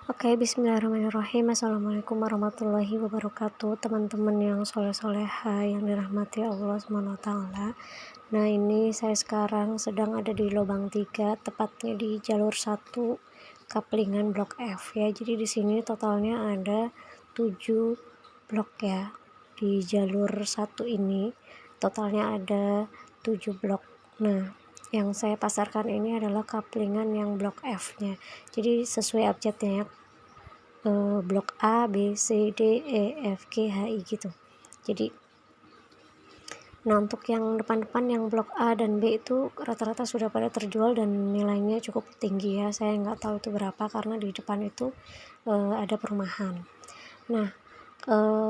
Oke, bismillahirrahmanirrahim. Assalamualaikum warahmatullahi wabarakatuh, teman-teman yang soleh-soleha yang dirahmati Allah SWT. Nah, ini saya sekarang sedang ada di lubang 3, tepatnya di jalur 1 Kaplingan Blok F ya. Jadi di sini totalnya ada 7 blok ya. Di jalur 1 ini totalnya ada 7 blok. Nah, yang saya pasarkan ini adalah kaplingan yang blok F-nya. Jadi sesuai abjadnya ya, blok A, B, C, D, E, F, G, H, I gitu. Jadi nah, untuk yang depan-depan yang blok A dan B itu rata-rata sudah pada terjual dan nilainya cukup tinggi ya. Saya nggak tahu itu berapa karena di depan itu ada perumahan. Nah,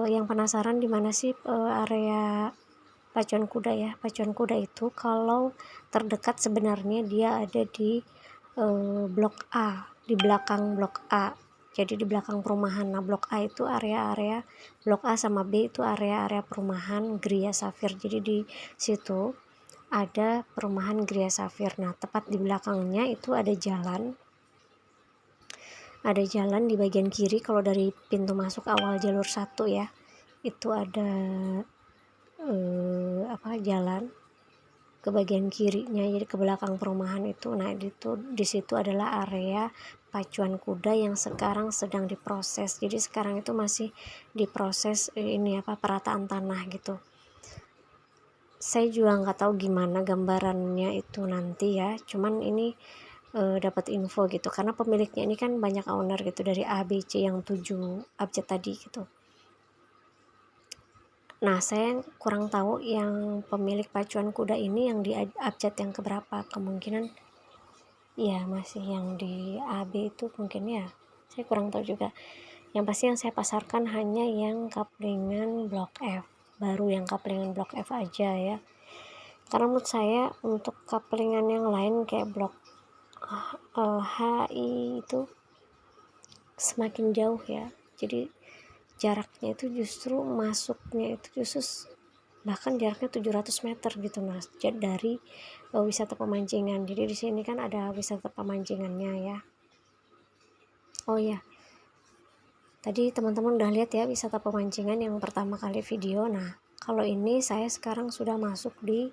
yang penasaran di mana sih area pacuan kuda ya. Pacuan kuda itu kalau terdekat sebenarnya dia ada di blok A, di belakang blok A. Jadi di belakang perumahan. Nah, blok A itu area-area, blok A sama B itu area-area perumahan Gria Safir. Jadi di situ ada perumahan Gria Safir. Nah, tepat di belakangnya itu ada jalan. Ada jalan di bagian kiri kalau dari pintu masuk awal jalur 1 ya. Itu ada jalan ke bagian kirinya, jadi ke belakang perumahan itu. Nah, itu di situ adalah area pacuan kuda yang sekarang sedang diproses. Jadi sekarang itu masih diproses perataan tanah gitu. Saya juga nggak tahu gimana gambarannya itu nanti ya, cuman ini dapat info gitu karena pemiliknya ini kan banyak owner gitu, dari A, B, C yang 7 abjad tadi gitu. Nah, saya kurang tahu yang pemilik pacuan kuda ini yang di abjad yang keberapa. Kemungkinan ya masih yang di AB itu mungkin ya. Saya kurang tahu juga. Yang pasti yang saya pasarkan hanya yang kaplingan blok F. Baru yang kaplingan blok F aja ya. Karena menurut saya untuk kaplingan yang lain kayak blok HI itu semakin jauh ya. Jadi jaraknya itu justru masuknya itu justru bahkan jaraknya 700 meter gitu mas, dari wisata pemancingan. Jadi di sini kan ada wisata pemancingannya ya. Oh ya, tadi teman-teman udah lihat ya wisata pemancingan yang pertama kali video. Nah, kalau ini saya sekarang sudah masuk di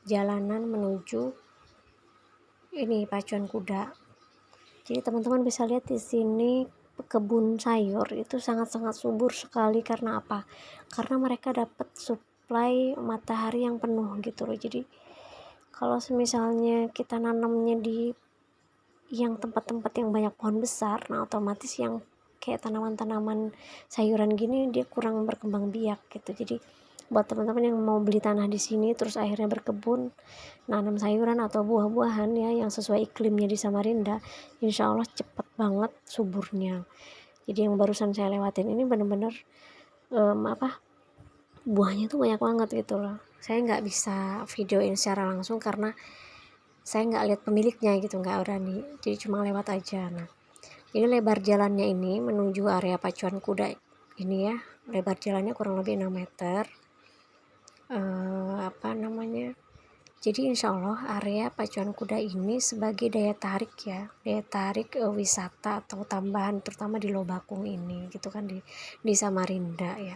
jalanan menuju ini pacuan kuda. Jadi teman-teman bisa lihat di sini kebun sayur itu sangat-sangat subur sekali. Karena apa? Karena mereka dapat suplai matahari yang penuh gitu loh. Jadi kalau misalnya kita nanamnya di yang tempat-tempat yang banyak pohon besar, nah otomatis yang kayak tanaman-tanaman sayuran gini dia kurang berkembang biak gitu. Jadi buat teman-teman yang mau beli tanah di sini terus akhirnya berkebun nanam sayuran atau buah-buahan ya yang sesuai iklimnya di Samarinda, insya Allah cepet banget suburnya. Jadi yang barusan saya lewatin ini bener-bener buahnya tuh banyak banget gitu loh. Saya nggak bisa videoin secara langsung karena saya nggak lihat pemiliknya gitu, nggak berani, jadi cuma lewat aja. Nah, ini lebar jalannya ini menuju area pacuan kuda ini ya, lebar jalannya kurang lebih 6 meter. Jadi insya Allah area pacuan kuda ini sebagai daya tarik ya, daya tarik wisata atau tambahan terutama di Lobakung ini gitu kan, di Samarinda ya.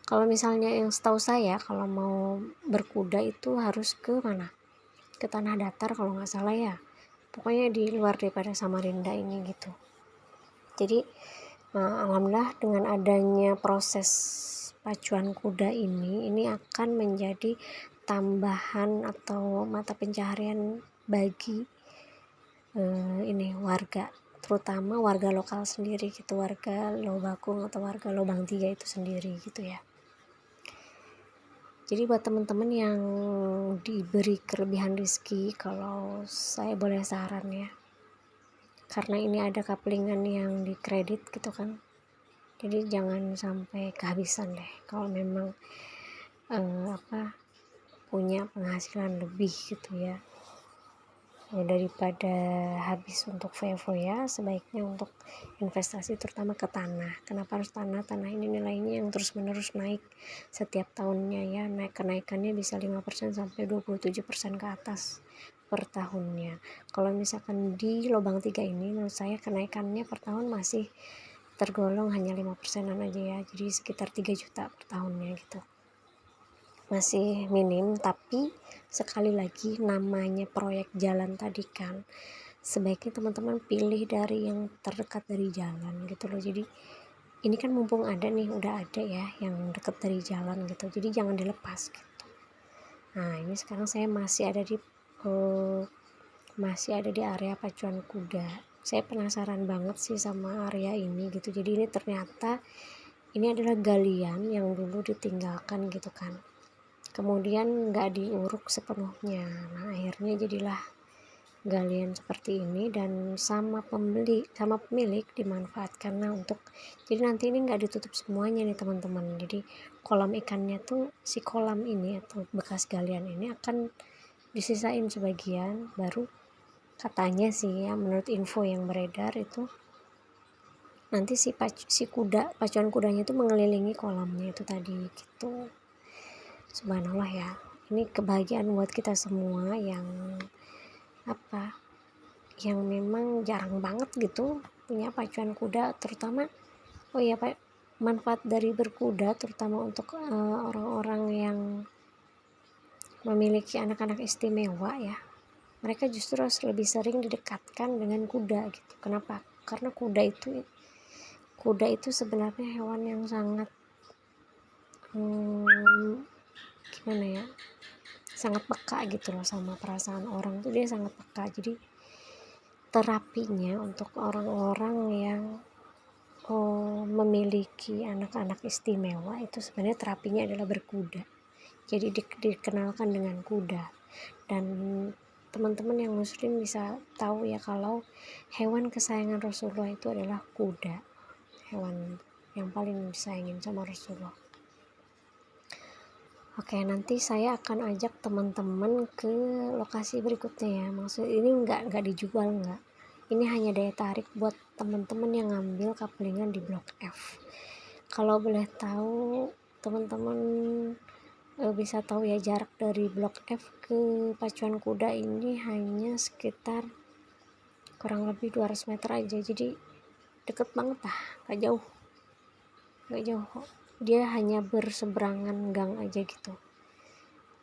Kalau misalnya yang setahu saya kalau mau berkuda itu harus ke mana, ke Tanah Datar kalau nggak salah ya, pokoknya di luar daripada Samarinda ini gitu. Jadi alhamdulillah dengan adanya proses pacuan kuda ini akan menjadi tambahan atau mata pencaharian bagi warga, terutama warga lokal sendiri gitu, warga Lobakung atau warga Lobang 3 itu sendiri gitu ya. Jadi buat teman-teman yang diberi kelebihan rezeki, kalau saya boleh saran ya, karena ini ada kaplingan yang dikredit gitu kan, jadi jangan sampai kehabisan deh kalau memang punya penghasilan lebih gitu ya. Daripada habis untuk foya-foya, sebaiknya untuk investasi terutama ke tanah. Kenapa harus tanah? Tanah ini nilainya yang terus menerus naik setiap tahunnya ya, kenaikannya bisa 5% sampai 27% ke atas per tahunnya. Kalau misalkan di lubang 3 ini menurut saya kenaikannya per tahun masih tergolong hanya 5%-an aja ya, jadi sekitar 3 juta per tahunnya gitu, masih minim. Tapi sekali lagi namanya proyek jalan tadi kan, sebaiknya teman-teman pilih dari yang terdekat dari jalan gitu loh. Jadi ini kan mumpung ada nih, udah ada ya yang dekat dari jalan gitu, jadi jangan dilepas gitu. Nah ini sekarang saya masih ada di area pacuan kuda. Saya penasaran banget sih sama area ini gitu. Jadi ini ternyata ini adalah galian yang dulu ditinggalkan gitu kan, kemudian nggak diuruk sepenuhnya. Nah akhirnya jadilah galian seperti ini, dan sama pemilik dimanfaatkan untuk, jadi nanti ini nggak ditutup semuanya nih teman-teman. Jadi kolam ikannya tuh, si kolam ini atau bekas galian ini akan disisain sebagian, baru katanya sih ya, menurut info yang beredar itu nanti si pacuan kudanya itu mengelilingi kolamnya itu tadi gitu. Subhanallah ya, ini kebahagiaan buat kita semua yang memang jarang banget gitu punya pacuan kuda, terutama manfaat dari berkuda terutama untuk orang-orang yang memiliki anak-anak istimewa ya, mereka justru harus lebih sering didekatkan dengan kuda gitu. Kenapa? Karena kuda itu sebenarnya hewan yang sangat gimana ya, sangat peka gitu loh sama perasaan orang tuh, dia sangat peka. Jadi terapinya untuk orang-orang yang memiliki anak-anak istimewa itu sebenarnya terapinya adalah berkuda. Jadi dikenalkan dengan kuda, dan teman-teman yang muslim bisa tahu ya kalau hewan kesayangan Rasulullah itu adalah kuda, hewan yang paling disayangin sama Rasulullah. Oke, nanti saya akan ajak teman-teman ke lokasi berikutnya ya. Maksud ini nggak dijual, nggak. Ini hanya daya tarik buat teman-teman yang ngambil kaplingan di Blok F. Kalau boleh tahu, teman-teman bisa tahu ya, jarak dari Blok F ke pacuan kuda ini hanya sekitar kurang lebih 200 meter aja. Jadi deket banget lah, nggak jauh kok. Dia hanya berseberangan gang aja gitu.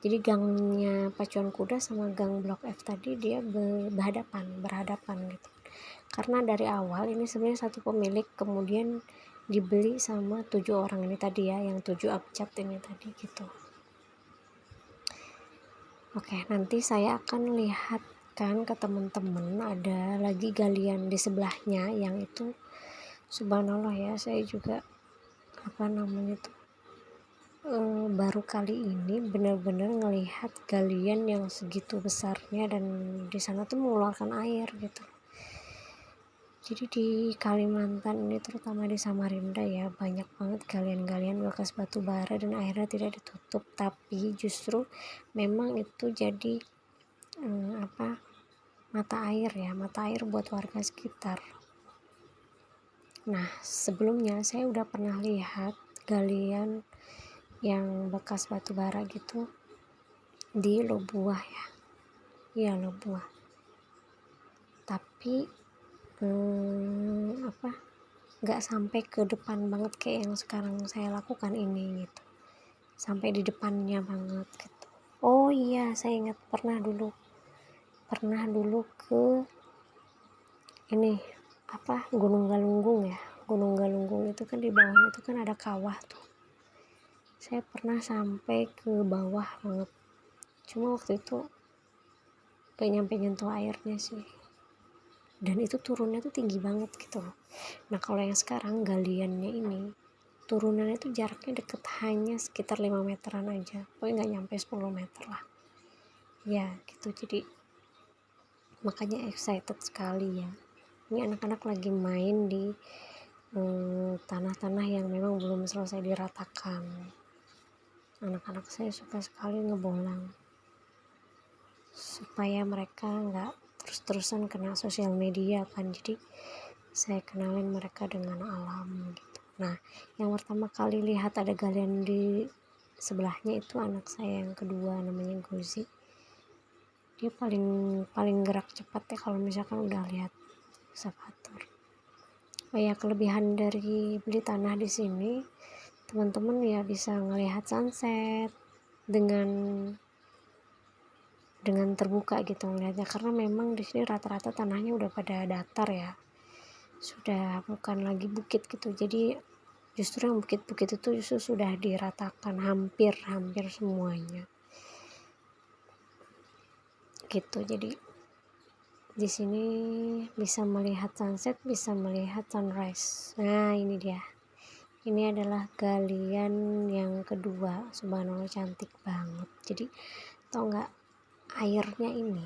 Jadi gangnya pacuan kuda sama gang Blok F tadi dia berhadapan gitu. Karena dari awal ini sebenarnya satu pemilik, kemudian dibeli sama 7 orang ini tadi ya, yang 7 abjad ini tadi gitu. Oke, nanti saya akan lihatkan ke teman-teman ada lagi galian di sebelahnya yang itu subhanallah ya, saya juga baru kali ini benar-benar ngelihat galian yang segitu besarnya, dan di sana tuh mengeluarkan air gitu. Jadi di Kalimantan ini terutama di Samarinda ya, banyak banget galian-galian bekas batu bara dan akhirnya tidak ditutup, tapi justru memang itu jadi mata air buat warga sekitar. Nah sebelumnya saya udah pernah lihat galian yang bekas batu bara gitu di Lobuah ya, iya Lobuah, tapi nggak sampai ke depan banget kayak yang sekarang saya lakukan ini gitu, sampai di depannya banget gitu. Oh iya, saya ingat pernah dulu ke ini Gunung Galunggung ya. Gunung Galunggung itu kan di bawahnya itu kan ada kawah tuh. Saya pernah sampai ke bawah banget, cuma waktu itu gak nyampe nyentuh airnya sih, dan itu turunnya tuh tinggi banget gitu loh. Nah kalau yang sekarang galiannya ini turunannya tuh jaraknya deket, hanya sekitar 5 meteran aja, pokoknya gak nyampe 10 meter lah ya gitu. Jadi makanya excited sekali ya, ini anak-anak lagi main di tanah-tanah yang memang belum selesai diratakan. Anak-anak saya suka sekali ngebolang supaya mereka nggak terus-terusan kena sosial media kan, jadi saya kenalin mereka dengan alam gitu. Nah yang pertama kali lihat ada galian di sebelahnya itu anak saya yang kedua, namanya Gozi. dia paling gerak cepat ya kalau misalkan udah lihat ekskavator. Oh ya, kelebihan dari beli tanah di sini, teman-teman ya bisa ngelihat sunset dengan terbuka gitu ngelihatnya, karena memang di sini rata-rata tanahnya udah pada datar ya, sudah bukan lagi bukit gitu. Jadi justru yang bukit-bukit itu justru sudah diratakan hampir semuanya gitu. Jadi di sini bisa melihat sunset, bisa melihat sunrise. Nah ini dia, ini adalah galian yang kedua. Subhanallah, cantik banget. Jadi tau nggak, airnya ini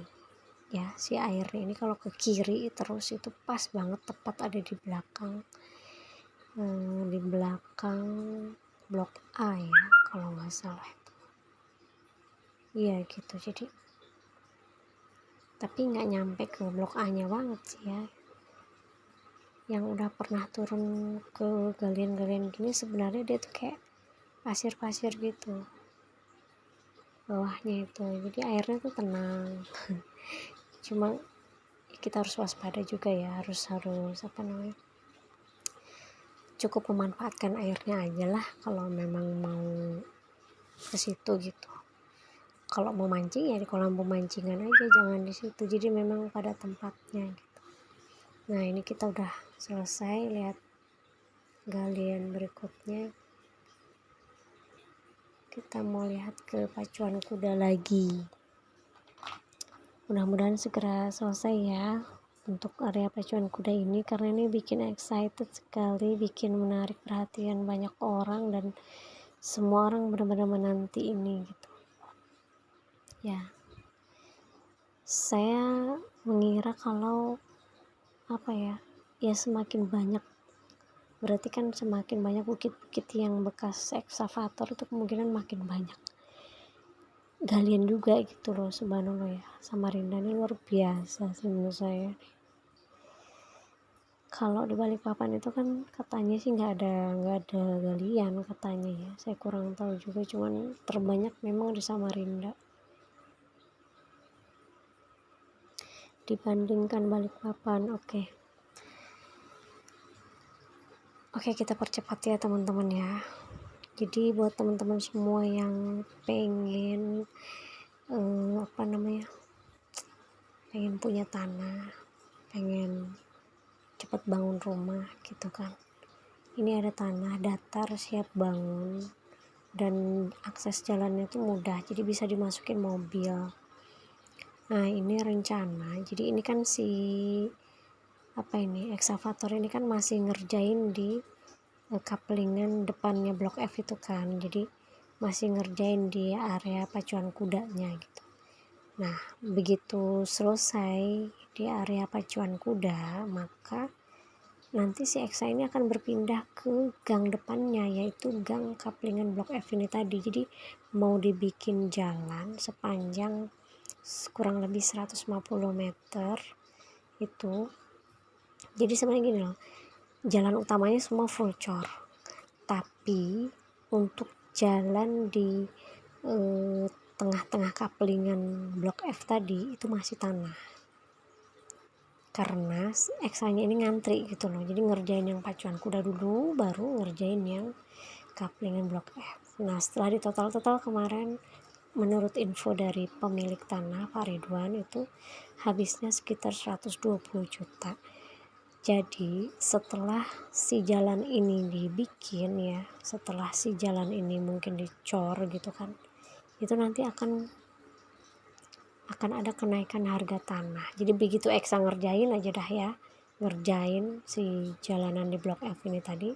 ya, si airnya ini kalau ke kiri terus itu pas banget tepat ada di belakang blok A ya kalau nggak salah itu. Iya gitu. Jadi tapi nggak nyampe ke blok A nya banget sih ya. Yang udah pernah turun ke galian-galian gini sebenarnya dia tuh kayak pasir-pasir gitu bawahnya itu, jadi airnya tuh tenang. Cuma kita harus waspada juga ya, harus apa namanya, cukup memanfaatkan airnya aja lah kalau memang mau ke situ gitu. Kalau mau mancing ya di kolam pemancingan aja, jangan di situ. Jadi memang pada tempatnya gitu. Nah ini kita udah selesai lihat galian berikutnya. Kita mau lihat ke pacuan kuda lagi. Mudah-mudahan segera selesai ya untuk area pacuan kuda ini, karena ini bikin excited sekali, bikin menarik perhatian banyak orang, dan semua orang benar-benar menanti ini gitu ya. Saya mengira kalau ya semakin banyak, berarti kan semakin banyak bukit-bukit yang bekas ekskavator itu kemungkinan makin banyak galian juga gitu loh. Subhanallah ya, Samarinda ini luar biasa sih menurut saya. Kalau di Balikpapan itu kan katanya sih nggak ada galian katanya ya, saya kurang tahu juga, cuman terbanyak memang di Samarinda dibandingkan Balikpapan. Oke, kita percepat ya teman-teman ya. Jadi buat teman-teman semua yang pengen pengen punya tanah, pengen cepat bangun rumah gitu kan, ini ada tanah datar siap bangun dan akses jalannya tuh mudah, jadi bisa dimasukin mobil. Nah ini rencana, jadi ini kan ekskavator ini kan masih ngerjain di kaplingan depannya blok F itu kan, jadi masih ngerjain di area pacuan kudanya gitu. Nah begitu selesai di area pacuan kuda, maka nanti si Eksa ini akan berpindah ke gang depannya, yaitu gang kaplingan blok F ini tadi. Jadi mau dibikin jalan sepanjang kurang lebih 150 meter itu. Jadi sebenarnya gini loh, jalan utamanya semua full cor, tapi untuk jalan di tengah-tengah kaplingan blok F tadi itu masih tanah, karena eksanya ini ngantri gitu loh. Jadi ngerjain yang pacuan kuda dulu, baru ngerjain yang kaplingan blok F. Nah setelah di total kemarin, menurut info dari pemilik tanah Pak Ridwan, itu habisnya sekitar 120 juta. Jadi setelah si jalan ini dibikin ya, setelah si jalan ini mungkin dicor gitu kan, itu nanti akan ada kenaikan harga tanah. Jadi begitu Eksa ngerjain aja dah ya, ngerjain si jalanan di blok F ini tadi,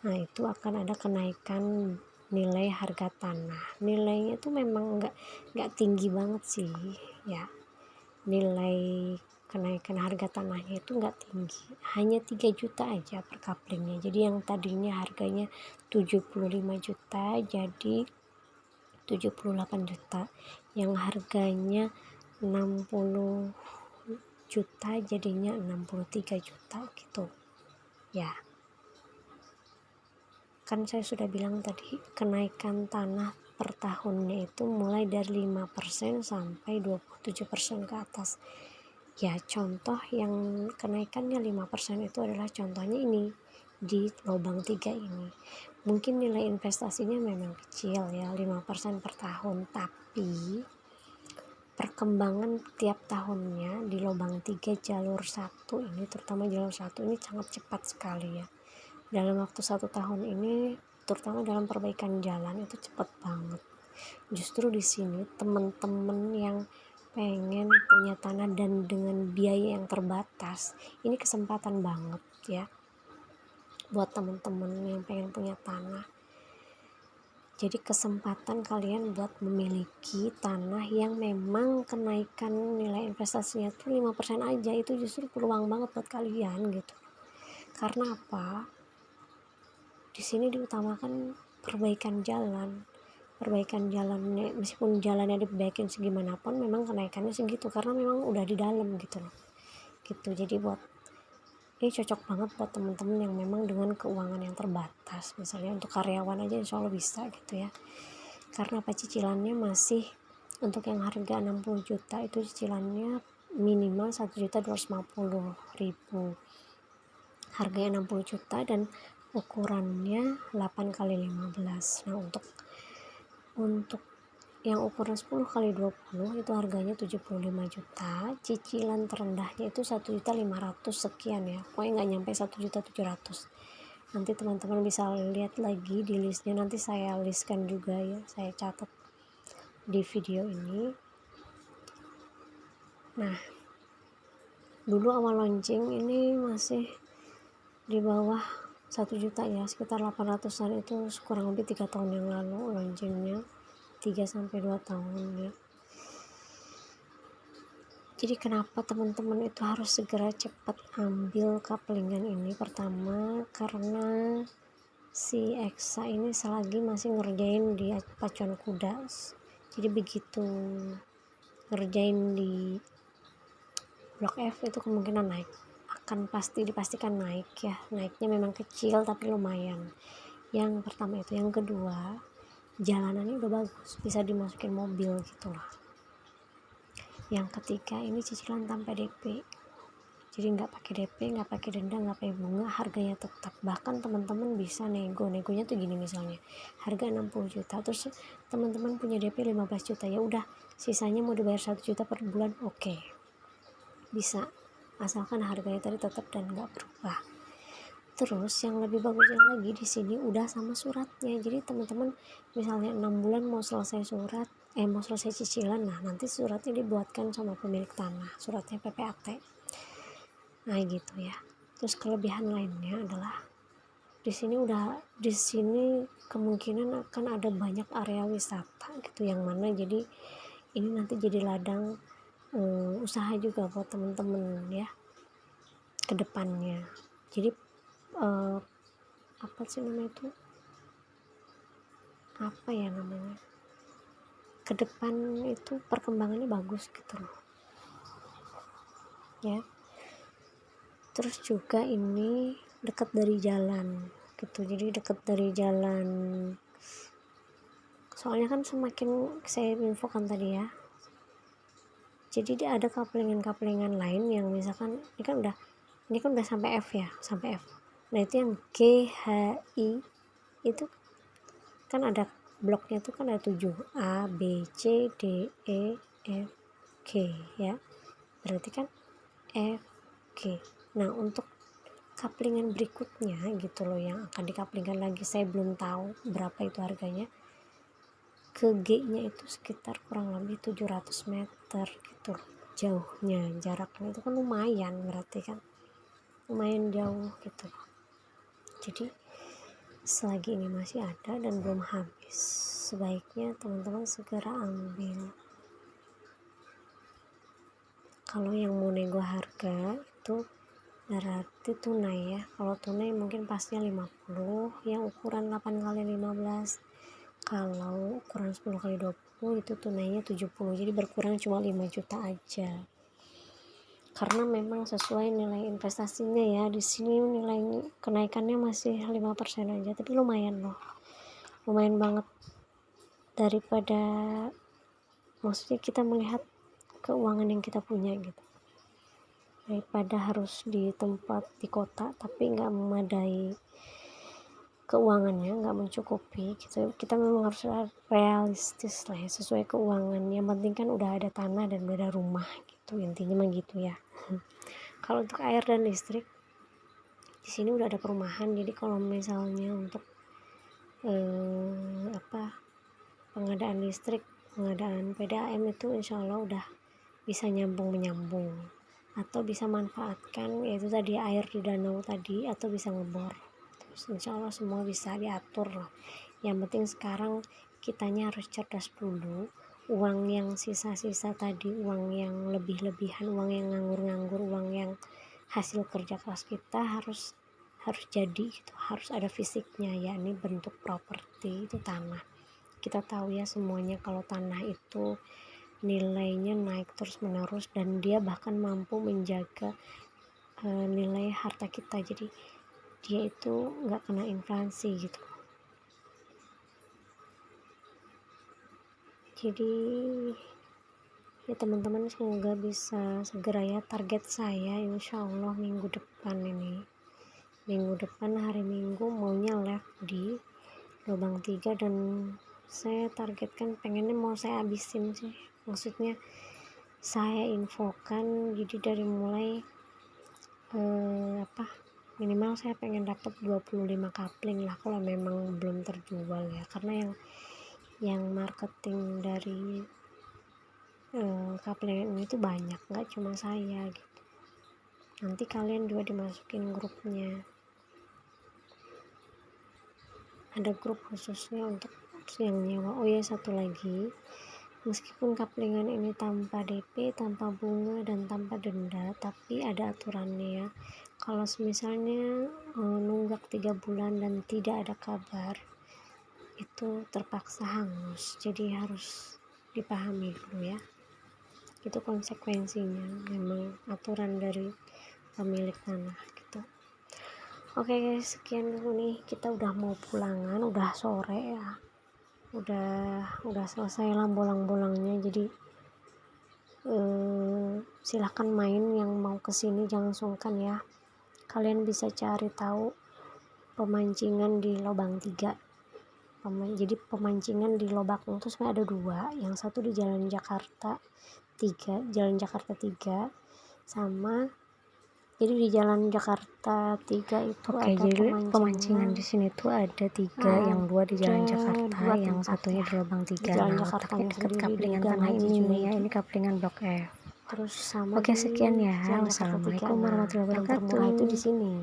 nah itu akan ada kenaikan nilai harga tanah. Nilainya itu memang nggak tinggi banget sih ya, nilai kenaikan harga tanahnya itu nggak tinggi, hanya 3 juta aja per kaplingnya. Jadi yang tadinya harganya 75 juta jadi 78 juta, yang harganya 60 juta jadinya 63 juta gitu ya. Kan saya sudah bilang tadi kenaikan tanah per tahunnya itu mulai dari 5% sampai 27% ke atas. Ya, contoh yang kenaikannya 5% itu adalah contohnya ini di lubang 3 ini. Mungkin nilai investasinya memang kecil ya, 5% per tahun, tapi perkembangan tiap tahunnya di lubang 3 jalur 1 ini, terutama jalur 1 ini sangat cepat sekali ya. Dalam waktu 1 tahun ini, terutama dalam perbaikan jalan, itu cepat banget. Justru di sini teman-teman yang pengen punya tanah dan dengan biaya yang terbatas, ini kesempatan banget ya buat teman-teman yang pengen punya tanah. Jadi kesempatan kalian buat memiliki tanah yang memang kenaikan nilai investasinya tuh 5% aja, itu justru peluang banget buat kalian gitu. Karena apa? Di sini diutamakan perbaikan jalan. Perbaikan jalannya, meskipun jalannya diperbaikin segimanapun, memang kenaikannya segitu karena memang udah di dalam gitu loh. Gitu. Jadi ini cocok banget buat teman-teman yang memang dengan keuangan yang terbatas, misalnya untuk karyawan aja insya Allah bisa gitu ya. Karena apa, cicilannya masih untuk yang harga 60 juta itu cicilannya minimal 1.250.000, harganya 60 juta dan ukurannya 8x15. Nah untuk yang ukuran 10x20 itu harganya 75 juta, cicilan terendahnya itu 1.500.000 sekian ya, pokoknya nggak nyampe 1.700.000. Nanti teman-teman bisa lihat lagi di listnya, nanti saya listkan juga ya, saya catat di video ini. Nah, dulu awal launching ini masih di bawah 1 juta ya, sekitar 800-an, itu kurang lebih 3 tahun yang lalu launchingnya, 3-2 tahun ya. Jadi kenapa teman-teman itu harus segera cepat ambil kaplingan ini? Pertama, karena si Eksa ini selagi masih ngerjain di pacuan kuda, jadi begitu ngerjain di blok F itu kemungkinan naik, akan dipastikan naik ya. Naiknya memang kecil tapi lumayan. Yang pertama itu. Yang kedua, jalanannya udah bagus, bisa dimasukin mobil gitu lah. Yang ketiga, ini cicilan tanpa DP, jadi nggak pakai DP, nggak pakai denda, nggak pakai bunga, harganya tetap. Bahkan teman-teman bisa negonya tuh gini, misalnya harga 60 juta, terus teman-teman punya DP 15 juta, ya udah sisanya mau dibayar 1 juta per bulan, oke, bisa, asalkan harganya tadi tetap dan nggak berubah. Terus yang lebih bagusnya lagi di sini udah sama suratnya. Jadi teman-teman misalnya 6 bulan mau selesai mau selesai cicilan, nah nanti suratnya dibuatkan sama pemilik tanah, suratnya PPAT. Nah gitu ya. Terus kelebihan lainnya adalah di sini kemungkinan akan ada banyak area wisata gitu, yang mana jadi ini nanti jadi ladang usaha juga buat teman-teman ya ke depannya. Jadi ke depan itu perkembangannya bagus gitu loh ya. Terus juga ini dekat dari jalan gitu, jadi dekat dari jalan, soalnya kan semakin saya infokan tadi ya, jadi ada kaplingan lain yang misalkan ini kan udah sampai F ya, sampai F. Nah itu yang G, H, I itu kan ada bloknya tuh kan ada 7, A, B, C, D, E, F, G ya, berarti kan F, G. Nah untuk kaplingan berikutnya gitu loh yang akan dikaplingkan lagi, saya belum tahu berapa itu harganya, ke G nya itu sekitar kurang lebih 700 meter gitu loh jauhnya, jaraknya itu kan lumayan, berarti kan lumayan jauh gitu loh. Jadi selagi ini masih ada dan belum habis, sebaiknya teman-teman segera ambil. Kalau yang mau nego harga itu berarti tunai ya, kalau tunai mungkin pasnya 50 yang ukuran 8x15, kalau ukuran 10x20 itu tunainya 70, jadi berkurang cuma 5 juta aja. Karena memang sesuai nilai investasinya ya, di sini nilai kenaikannya masih 5% aja, tapi lumayan loh, lumayan banget. daripada maksudnya kita melihat keuangan yang kita punya gitu, daripada harus di tempat di kota tapi nggak memadai keuangannya, nggak mencukupi gitu. Kita memang harus realistis lah ya, sesuai keuangan. Yang penting kan udah ada tanah dan udah ada rumah gitu, intinya mah gitu ya. Kalau untuk air dan listrik di sini udah ada perumahan, jadi kalau misalnya untuk pengadaan listrik, pengadaan PDAM itu insya Allah udah bisa menyambung, atau bisa manfaatkan yaitu tadi air di danau tadi, atau bisa ngebor. Terus insya Allah semua bisa diatur lah. Yang penting sekarang kitanya harus cerdas dulu. Uang yang sisa-sisa tadi, uang yang lebih-lebihan, uang yang nganggur-nganggur, uang yang hasil kerja keras kita harus jadi gitu, harus ada fisiknya, yakni bentuk properti itu tanah. Kita tahu ya semuanya kalau tanah itu nilainya naik terus menerus, dan dia bahkan mampu menjaga nilai harta kita, jadi dia itu nggak kena inflasi gitu. Jadi ya teman-teman, semoga bisa segera ya. Target saya insya Allah minggu depan hari Minggu maunya live di lubang 3, dan saya targetkan pengennya mau saya habisin sih, maksudnya saya infokan. Jadi dari mulai minimal saya pengen dapat 25 kapling lah kalau memang belum terjual ya, karena yang marketing dari kapling ini tuh banyak, nggak cuma saya gitu. Nanti kalian juga dimasukin grupnya, ada grup khususnya untuk yang nyewa. Oh ya, satu lagi, meskipun kaplingan ini tanpa DP, tanpa bunga, dan tanpa denda, tapi ada aturannya ya. Kalau misalnya nunggak 3 bulan dan tidak ada kabar, itu terpaksa hangus. Jadi harus dipahami dulu ya, itu konsekuensinya, memang aturan dari pemilik tanah gitu. Oke guys, sekian dulu nih, kita udah mau pulangan, udah sore ya, udah selesai lah bolang-bolangnya. Jadi silahkan main yang mau kesini, jangan sungkan ya. Kalian bisa cari tahu pemancingan di lubang 3. Jadi pemancingan di Lobak itu sebenarnya ada 2, yang satu di Jalan Jakarta 3, sama jadi di Jalan Jakarta 3 itu ada jadi pemancingan di sini tuh ada 3, yang 2 di Jalan Jakarta, yang satunya ya. di Lubang 3. Di Jalan Nah, Jakarta dekat kaplingan tanah ini ya, ini kaplingan Blok F. Terus sama Oke, sekian ya. Jalan Jakarta 3. Wassalamualaikum warahmatullahi Yang termurah itu di wabarakatuh. sini.